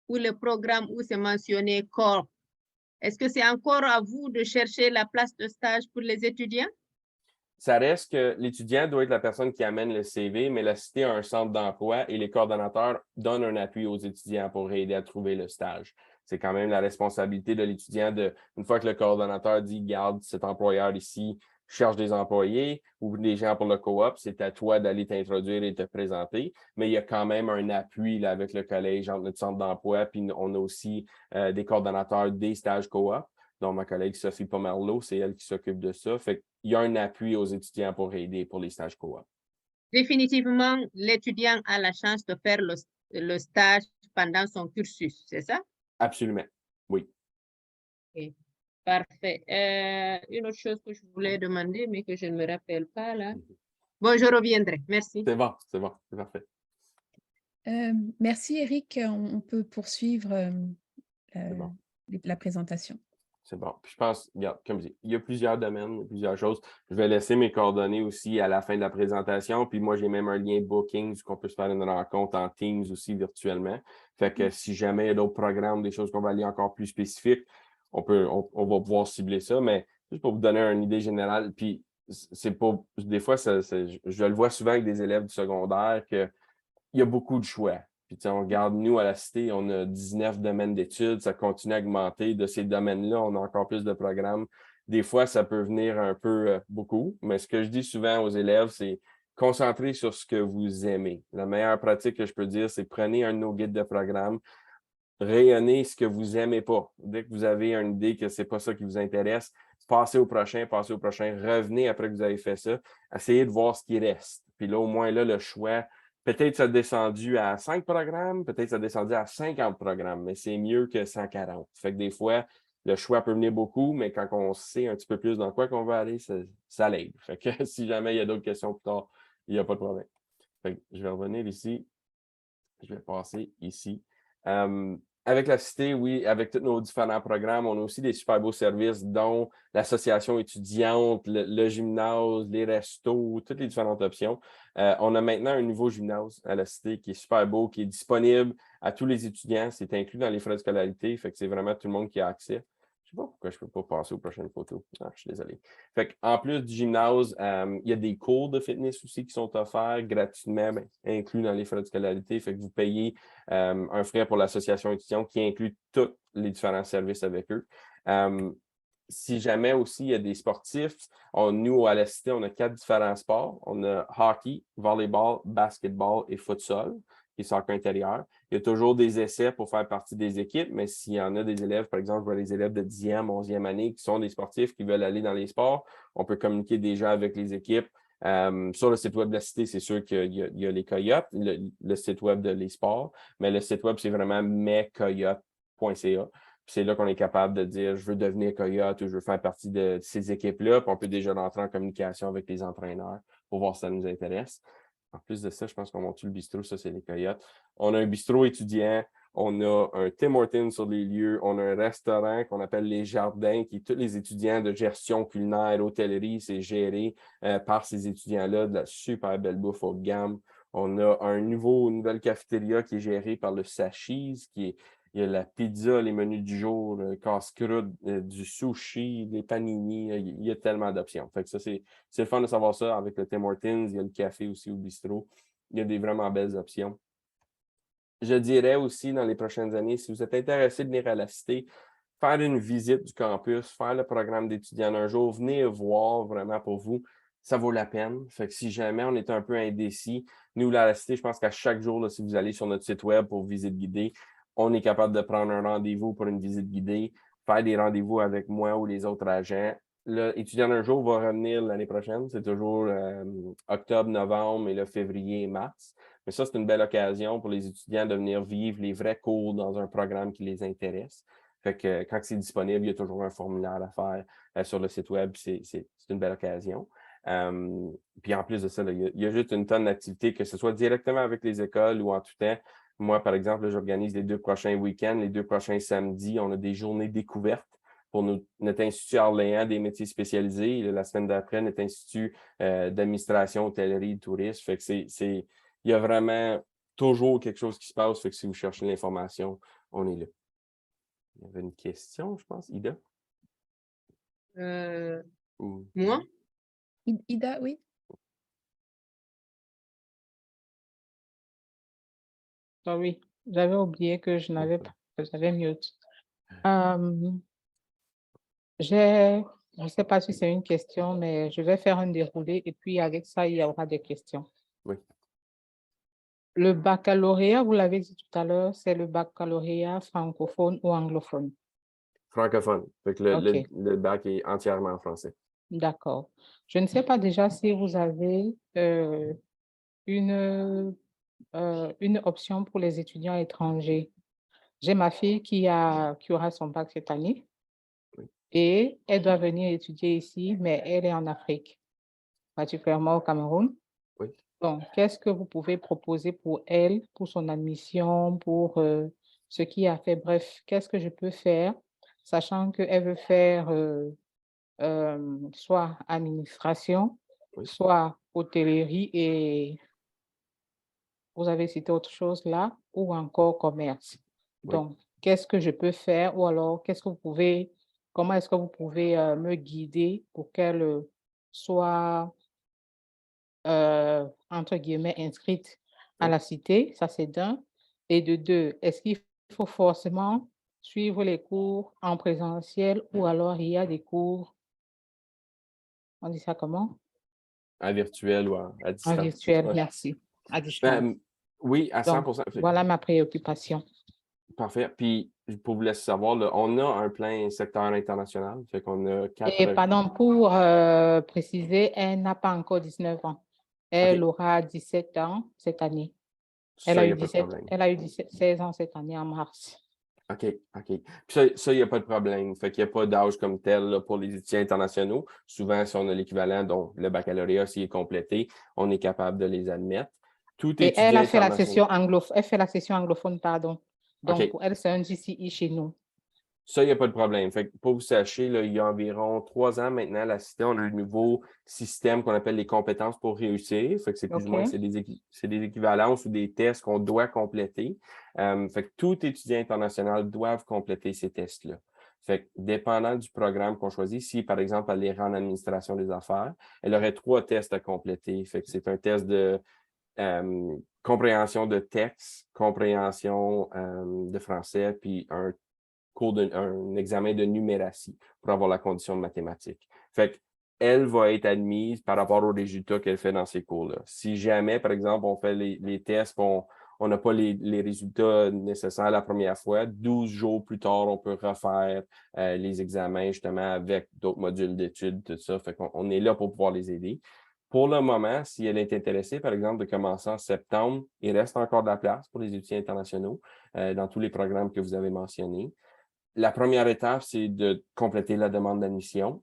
ou le programme où c'est mentionné corps, est-ce que c'est encore à vous de chercher la place de stage pour les étudiants? Ça reste que l'étudiant doit être la personne qui amène le CV, mais la cité a un centre d'emploi et les coordonnateurs donnent un appui aux étudiants pour aider à trouver le stage. C'est quand même la responsabilité de l'étudiant une fois que le coordonnateur dit, garde cet employeur ici, cherche des employés ou des gens pour le coop, c'est à toi d'aller t'introduire et te présenter. Mais il y a quand même un appui là, avec le collège entre notre centre d'emploi, puis on a aussi des coordonnateurs des stages coop. Donc, ma collègue Sophie Pomerleau, c'est elle qui s'occupe de ça. Fait qu'il y a un appui aux étudiants pour aider pour les stages coop. Définitivement, l'étudiant a la chance de faire le stage pendant son cursus, c'est ça? Absolument, oui. Okay. Parfait. Une autre chose que je voulais demander, mais que je ne me rappelle pas là. Bon, je reviendrai. Merci. C'est bon, c'est parfait. Merci Eric, on peut poursuivre Bon. la présentation. C'est bon. Puis je pense, regarde, comme je dis, il y a plusieurs domaines, plusieurs choses. Je vais laisser mes coordonnées aussi à la fin de la présentation. Puis moi, j'ai même un lien Bookings qu'on peut se faire une rencontre en Teams aussi virtuellement. Fait que si jamais il y a d'autres programmes, des choses qu'on va aller encore plus spécifiques, on va pouvoir cibler ça. Mais juste pour vous donner une idée générale, puis c'est pas. Des fois, je le vois souvent avec des élèves du secondaire qu'il y a beaucoup de choix. Puis, on regarde, nous, à la Cité, on a 19 domaines d'études, ça continue à augmenter. De ces domaines-là, on a encore plus de programmes des fois, ça peut venir un peu beaucoup. Mais ce que je dis souvent aux élèves, c'est concentrez sur ce que vous aimez. La meilleure pratique que je peux dire, c'est prenez un de nos guides de programme, rayonnez ce que vous n'aimez pas. Dès que vous avez une idée que ce n'est pas ça qui vous intéresse, passez au prochain, revenez après que vous avez fait ça, essayez de voir ce qui reste. Puis là, au moins, là, le choix, peut-être ça a descendu à 5 programmes, peut-être ça a descendu à 50 programmes, mais c'est mieux que 140. Fait que des fois, le choix peut venir beaucoup, mais quand on sait un petit peu plus dans quoi qu'on va aller, ça l'aide. Fait que si jamais il y a d'autres questions plus tard, il n'y a pas de problème. Fait que je vais revenir ici. Je vais passer ici. Avec la Cité, oui, avec tous nos différents programmes, on a aussi des super beaux services, dont l'association étudiante, le gymnase, les restos, toutes les différentes options. On a maintenant un nouveau gymnase à la Cité qui est super beau, qui est disponible à tous les étudiants. C'est inclus dans les frais de scolarité, fait que c'est vraiment tout le monde qui a accès. Je ne sais pas pourquoi je ne peux pas passer aux prochaines photos. Ah, je suis désolé. Fait en plus du gymnase, il y a des cours de fitness aussi qui sont offerts gratuitement, inclus dans les frais de scolarité. Fait que vous payez un frais pour l'association étudiante qui inclut tous les différents services avec eux. Si jamais aussi il y a des sportifs, nous, à la Cité, on a 4 différents sports. On a hockey, volleyball, basketball et futsal, qui est soccer intérieur. Il y a toujours des essais pour faire partie des équipes, mais s'il y en a des élèves, par exemple, je vois les élèves de 10e, 11e année qui sont des sportifs qui veulent aller dans les sports, on peut communiquer déjà avec les équipes. Sur le site web de la Cité, c'est sûr qu'il y a les Coyotes, le site web de l'e-sport, mais le site web, c'est vraiment mescoyotes.ca. C'est là qu'on est capable de dire je veux devenir Coyote ou je veux faire partie de ces équipes-là. Puis on peut déjà rentrer en communication avec les entraîneurs pour voir si ça nous intéresse. En plus de ça, je pense qu'on monte le bistrot, ça c'est les Coyotes. On a un bistrot étudiant, on a un Tim Hortons sur les lieux, on a un restaurant qu'on appelle Les Jardins, qui est tous les étudiants de gestion culinaire, hôtellerie, c'est géré par ces étudiants-là, de la super belle bouffe haut de gamme. On a une nouvelle cafétéria qui est gérée par le Sachis, il y a la pizza, les menus du jour, le casse-croûte, du sushi, les panini, il y a tellement d'options. Fait que ça, c'est le fun de savoir ça avec le Tim Hortons, il y a le café aussi au bistrot. Il y a des vraiment belles options. Je dirais aussi dans les prochaines années, si vous êtes intéressé de venir à la Cité, faire une visite du campus, faire le programme d'étudiants un jour, venez voir vraiment pour vous, ça vaut la peine. Fait que si jamais on est un peu indécis, nous, là, à la Cité, je pense qu'à chaque jour, là, si vous allez sur notre site web pour visite guidée, on est capable de prendre un rendez-vous pour une visite guidée, faire des rendez-vous avec moi ou les autres agents. L'étudiant un jour va revenir l'année prochaine. C'est toujours octobre, novembre et le février et mars. Mais ça, c'est une belle occasion pour les étudiants de venir vivre les vrais cours dans un programme qui les intéresse. Fait que quand c'est disponible, il y a toujours un formulaire à faire sur le site web. C'est une belle occasion. Puis en plus de ça, là, il y a juste une tonne d'activités, que ce soit directement avec les écoles ou en tout temps. Moi, par exemple, j'organise les 2 prochains week-ends, les 2 prochains samedis. On a des journées découvertes pour notre Institut Orléans des métiers spécialisés. La semaine d'après, notre Institut d'administration, hôtellerie, tourisme. Fait que il y a vraiment toujours quelque chose qui se passe. Fait que si vous cherchez l'information, on est là. Il y avait une question, je pense. Ida? Moi? Ida, oui. Oui, j'avais oublié que je n'avais pas, que j'avais mute. Je ne sais pas si c'est une question, mais je vais faire un déroulé et puis avec ça, il y aura des questions. Oui. Le baccalauréat, vous l'avez dit tout à l'heure, c'est le baccalauréat francophone ou anglophone? Francophone. Fait que OK. le bac est entièrement en français. D'accord. Je ne sais pas déjà si vous avez une option pour les étudiants étrangers. J'ai ma fille qui aura son bac cette année. Oui. Et elle doit venir étudier ici, mais elle est en Afrique, particulièrement au Cameroun. Oui. Donc, qu'est-ce que vous pouvez proposer pour elle, pour son admission, pour ce qui a fait? Bref, qu'est-ce que je peux faire, sachant qu'elle veut faire soit administration, Oui. soit hôtellerie et vous avez cité autre chose là, ou encore commerce. Oui. Donc, qu'est-ce que je peux faire ou alors comment est-ce que vous pouvez me guider pour qu'elle soit, entre guillemets, inscrite à Oui. la Cité? Ça, c'est d'un. Et de deux, est-ce qu'il faut forcément suivre les cours en présentiel ou alors il y a des cours On dit ça comment? En virtuel ou à distance. En virtuel, Ouais. merci. À distance. Oui, à Donc, 100%. voilà ma préoccupation. Parfait. Puis, pour vous laisser savoir, là, on a un plein secteur international. Fait qu'on a Et pardon, pour préciser, elle n'a pas encore 19 ans. Elle aura 17 ans cette année. Elle Ça, a il n'y eu a pas de 17, problème. elle a eu 16 ans cette année en mars. OK. Puis ça, il n'y a pas de problème. Fait qu'il n'y a pas d'âge comme tel là, pour les étudiants internationaux. Souvent, si on a l'équivalent, dont le baccalauréat, s'il est complété, on est capable de les admettre. Tout Et elle étudiant a fait la international. session anglophone, elle fait la session anglophone, pardon. Donc, OK. pour elle, c'est un GCE chez nous. Ça, il n'y a pas de problème. Fait que pour que vous sachiez, là, il y a environ 3 ans maintenant, la Cité, on a un nouveau système qu'on appelle les compétences pour réussir. Fait que c'est plus ou moins OK. c'est des équivalences ou des tests qu'on doit compléter. Fait que tout étudiant international doit compléter ces tests-là. Fait que dépendant du programme qu'on choisit, si par exemple elle est en administration des affaires, elle aurait 3 tests à compléter. Fait que c'est un test de compréhension de texte, compréhension de français, puis un examen de numératie pour avoir la condition de mathématiques. Fait qu'elle va être admise par rapport aux résultats qu'elle fait dans ces cours-là. Si jamais, par exemple, on fait les tests, on n'a pas les résultats nécessaires la première fois, 12 jours plus tard, on peut refaire les examens justement avec d'autres modules d'études, tout ça. Fait qu'on est là pour pouvoir les aider. Pour le moment, si elle est intéressée, par exemple, de commencer en septembre, il reste encore de la place pour les étudiants internationaux dans tous les programmes que vous avez mentionnés. La première étape, c'est de compléter la demande d'admission.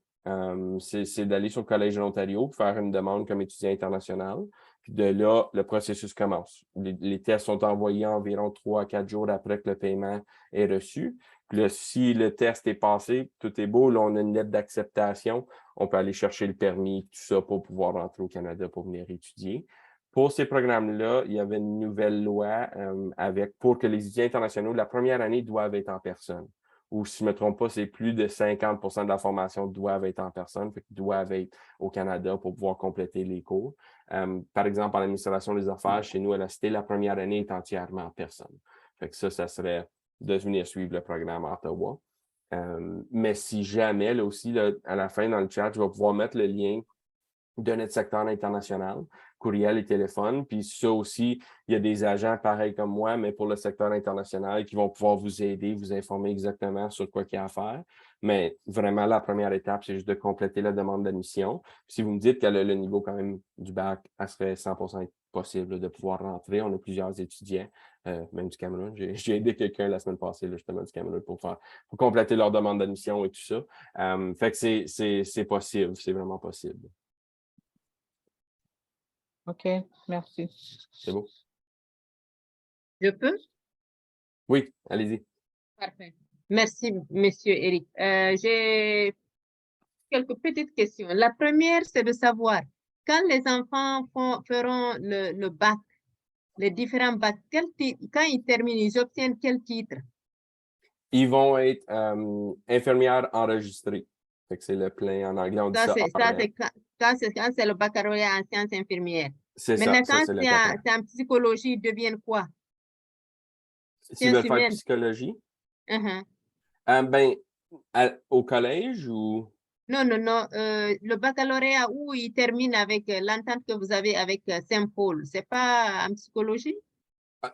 C'est d'aller sur le Collège de l'Ontario, faire une demande comme étudiant international. Puis de là, le processus commence. Les tests sont envoyés environ 3 à 4 jours après que le paiement est reçu. Puis là, si le test est passé, tout est beau, là, on a une lettre d'acceptation. On peut aller chercher le permis, tout ça, pour pouvoir rentrer au Canada pour venir étudier. Pour ces programmes-là, il y avait une nouvelle loi pour que les étudiants internationaux, la première année, doivent être en personne. Ou si je ne me trompe pas, c'est plus de 50% de la formation doivent être en personne, fait qu'ils doivent être au Canada pour pouvoir compléter les cours. Par exemple, en administration des affaires, chez nous à la Cité, la première année est entièrement en personne. Fait que ça serait de venir suivre le programme à Ottawa. Mais si jamais, là aussi, là, à la fin, dans le chat, je vais pouvoir mettre le lien de notre secteur international, courriel et téléphone. Puis ça aussi, il y a des agents pareils comme moi, mais pour le secteur international, qui vont pouvoir vous aider, vous informer exactement sur quoi il y a à faire. Mais vraiment, la première étape, c'est juste de compléter la demande d'admission. Si vous me dites qu'elle a le niveau quand même du bac, elle serait 100% possible de pouvoir rentrer. On a plusieurs étudiants, même du Cameroun. J'ai aidé quelqu'un la semaine passée, là, justement, du Cameroun, pour compléter leur demande d'admission et tout ça. Fait que c'est possible, c'est vraiment possible. OK, merci. C'est beau? Je peux? Oui, allez-y. Parfait. Merci, Monsieur Eric. J'ai quelques petites questions. La première, c'est de savoir, quand les enfants feront le bac, les différents bacs, quand ils terminent, ils obtiennent quel titre? Ils vont être infirmières enregistrées. Fait que c'est le plein en anglais, on dit ça. Quand c'est le baccalauréat en sciences infirmières. C'est ça, Maintenant, ça quand c'est le c'est en psychologie, ils deviennent quoi? S'ils veulent faire humaines. psychologie, Uh-huh. ben, au collège ou... Non, le baccalauréat où il termine avec l'entente que vous avez avec Saint-Paul, c'est pas en psychologie?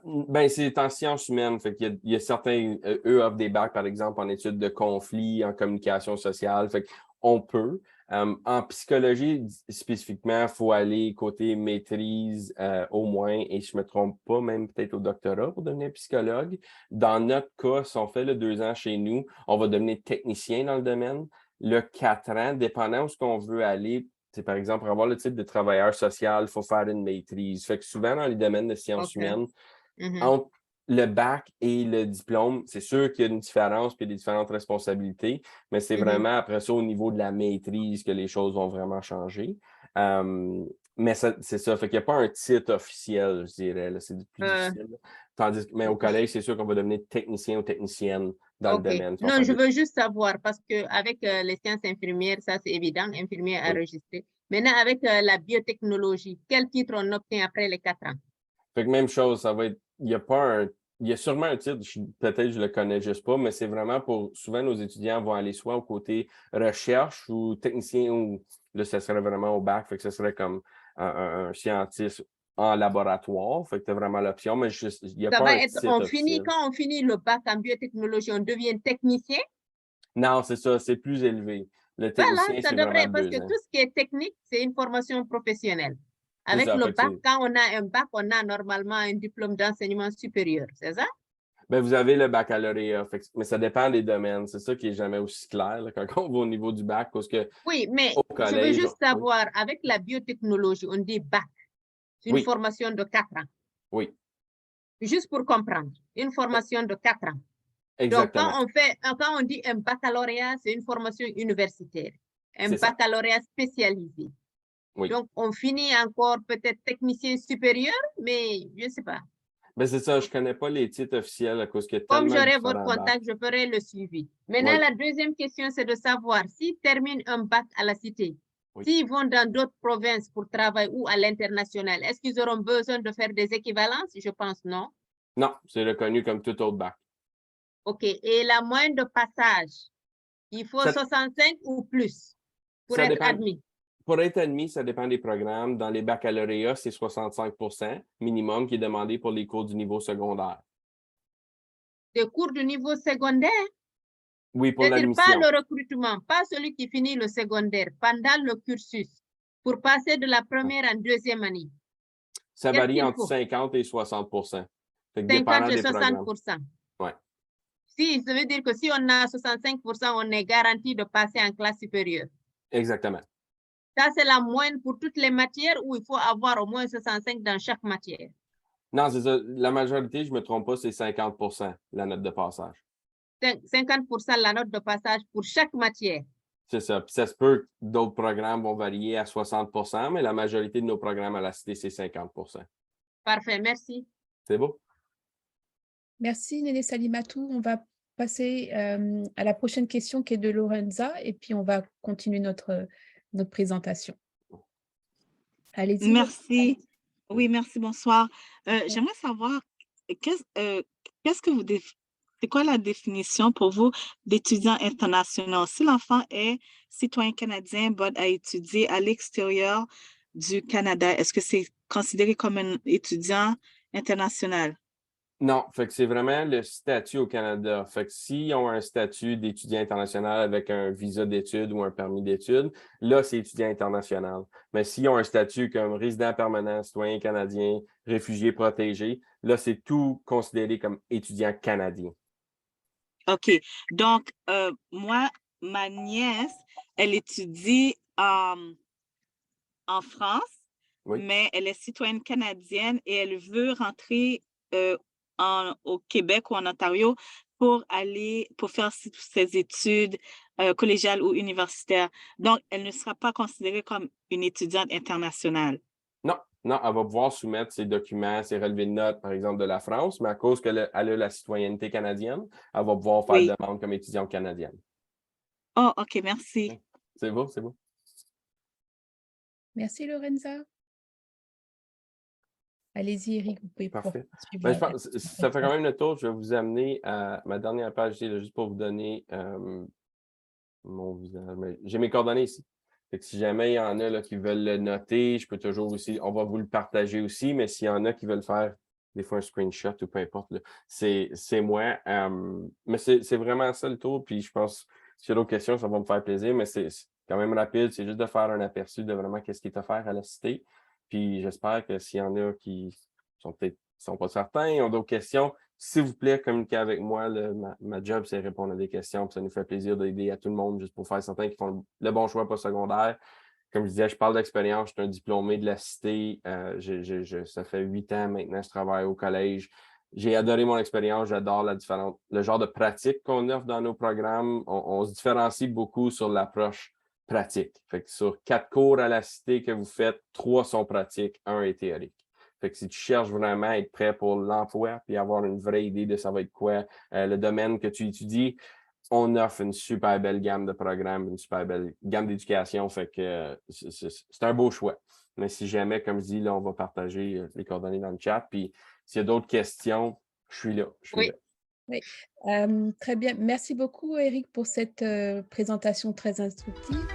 Ben, c'est en sciences humaines. Fait qu'il y a certains, eux offrent des bacs, par exemple, en études de conflits, en communication sociale. Fait qu'on peut. En psychologie, spécifiquement, il faut aller côté maîtrise au moins, et je ne me trompe pas, même peut-être au doctorat pour devenir psychologue. Dans notre cas, si on fait le 2 ans chez nous, on va devenir technicien dans le domaine. Le 4 ans, dépendant où ce qu'on veut aller, c'est par exemple, pour avoir le titre de travailleur social, il faut faire une maîtrise. Fait que souvent, dans les domaines de sciences humaines, entre le bac et le diplôme, c'est sûr qu'il y a une différence puis des différentes responsabilités, mais c'est vraiment après ça au niveau de la maîtrise que les choses vont vraiment changer. Mais c'est ça, fait qu'il n'y a pas un titre officiel, je dirais, là, c'est plus difficile. Tandis que, mais au collège, c'est sûr qu'on va devenir technicien ou technicienne dans le domaine. Non, je veux juste savoir, parce qu'avec les sciences infirmières, ça c'est évident, infirmière enregistrée. Maintenant, avec la biotechnologie, quel titre on obtient après les 4 ans? Fait que même chose, ça va être, il n'y a pas un Il y a sûrement un titre, peut-être je le connais juste pas, mais c'est vraiment pour, souvent nos étudiants vont aller soit au côté recherche ou technicien, ou là, ça serait vraiment au bac, fait que ce serait comme un scientiste en laboratoire, fait que tu as vraiment l'option, mais il n'y a Ça pas va un être, titre officiel. quand on finit le bac en biotechnologie, on devient technicien. Non, c'est ça, c'est plus élevé. Le Voilà, technicien, ça c'est vraiment devrait, parce 2 que ans. tout ce qui est technique, c'est une formation professionnelle. C'est Avec ça, le fait que bac, quand on a un bac, on a normalement un diplôme d'enseignement supérieur, c'est ça? ben, vous avez le baccalauréat, mais ça dépend des domaines. C'est ça qui est jamais aussi clair là, quand on va au niveau du bac, parce que Oui, mais au je veux collège, juste oui, savoir, avec la biotechnologie, on dit bac, c'est une oui, formation de 4 ans. oui, Juste pour comprendre, une formation de 4 ans. Donc, exactement. quand on dit un baccalauréat, c'est une formation universitaire, un C'est ça, baccalauréat spécialisé. oui. Donc, on finit encore peut-être technicien supérieur, mais je ne sais pas. Ben, c'est ça, je connais pas les titres officiels à cause qu'il y a Comme tellement de j'aurai votre différents bacs. contact, je ferai le suivi. Maintenant, Oui, la deuxième question, c'est de savoir s'ils terminent un bac à la cité, oui. s'ils vont dans d'autres provinces pour travailler ou à l'international, est-ce qu'ils auront besoin de faire des équivalences? Je pense non. Non, c'est reconnu comme tout autre bac. OK. Et la moyenne de passage, il faut Ça, 65 ou plus pour ça être dépend. admis. Pour être admis, ça dépend des programmes. Dans les baccalauréats, c'est 65% minimum qui est demandé pour les cours du niveau secondaire. Des cours du niveau secondaire, Oui, pour c'est-à-dire pas l'admission. le recrutement, pas celui qui finit le secondaire, pendant le cursus, pour passer de la première en deuxième année. Ça Qu'est-ce varie qu'il entre faut? 50 et 60%. Fait que 50 dépendant et des programmes. 60%. Ouais. Si, ça veut dire que si on a 65%, on est garanti de passer en classe supérieure. Exactement. Ça, c'est la moyenne pour toutes les matières où il faut avoir au moins 65 dans chaque matière. Non, c'est ça. La majorité, je ne me trompe pas, c'est 50% la note de passage. 50% la note de passage pour chaque matière. C'est ça. Puis ça se peut que d'autres programmes vont varier à 60%, mais la majorité de nos programmes à la Cité, c'est 50%. Parfait, merci. C'est beau? Merci Néné Salimatou. On va passer à la prochaine question qui est de Lorenza et puis on va continuer notre présentation. Allez-y. Merci. Oui, merci, bonsoir. J'aimerais savoir, qu'est-ce que c'est quoi la définition pour vous d'étudiant international? Si l'enfant est citoyen canadien, but a étudié à l'extérieur du Canada, est-ce que c'est considéré comme un étudiant international? Non, fait que c'est vraiment le statut au Canada. Fait que s'ils ont un statut d'étudiant international avec un visa d'études ou un permis d'études, là, c'est étudiant international. Mais s'ils ont un statut comme résident permanent, citoyen canadien, réfugié protégé, là, c'est tout considéré comme étudiant canadien. OK. Donc, moi, ma nièce, elle étudie en France, Oui. mais elle est citoyenne canadienne et elle veut rentrer au Québec ou en Ontario pour faire ses études collégiales ou universitaires. Donc, elle ne sera pas considérée comme une étudiante internationale. Non, non, elle va pouvoir soumettre ses documents, ses relevés de notes, par exemple, de la France, mais à cause qu'elle a la citoyenneté canadienne, elle va pouvoir faire Oui. demande comme étudiante canadienne. Oh, OK, merci. C'est beau, c'est beau. Merci Lorenza. Allez-y Eric, vous pouvez Parfait. poursuivre Ben, je pense, ça fait quand même le tour. Je vais vous amener à ma dernière page, juste pour vous donner mon visage. J'ai mes coordonnées ici. Fait que si jamais il y en a là, qui veulent le noter, je peux toujours aussi, on va vous le partager aussi, mais s'il y en a qui veulent faire des fois un screenshot ou peu importe, c'est moi. Mais c'est vraiment ça le tour. Puis je pense, s'il y a d'autres questions, ça va me faire plaisir, mais c'est quand même rapide. C'est juste de faire un aperçu de vraiment qu'est-ce qui est offert à la Cité. Puis j'espère que s'il y en a qui sont pas certains, ils ont d'autres questions, s'il vous plaît, communiquez avec moi. Ma job, c'est répondre à des questions. Puis ça nous fait plaisir d'aider à tout le monde, juste pour faire certains qui font le bon choix postsecondaire. Comme je disais, je parle d'expérience. Je suis un diplômé de la Cité. Ça fait 8 ans maintenant que je travaille au collège. J'ai adoré mon expérience. J'adore le genre de pratique qu'on offre dans nos programmes. On se différencie beaucoup sur l'approche pratique. Fait que sur 4 cours à la Cité que vous faites, 3 sont pratiques, 1 est théorique. Fait que si tu cherches vraiment à être prêt pour l'emploi puis avoir une vraie idée de ça va être quoi, le domaine que tu étudies, on offre une super belle gamme de programmes, une super belle gamme d'éducation. Fait que c'est un beau choix. Mais si jamais, comme je dis, là, on va partager les coordonnées dans le chat. Puis s'il y a d'autres questions, Je suis là, je suis Oui. là. Oui, très bien. Merci beaucoup, Eric, pour cette présentation très instructive.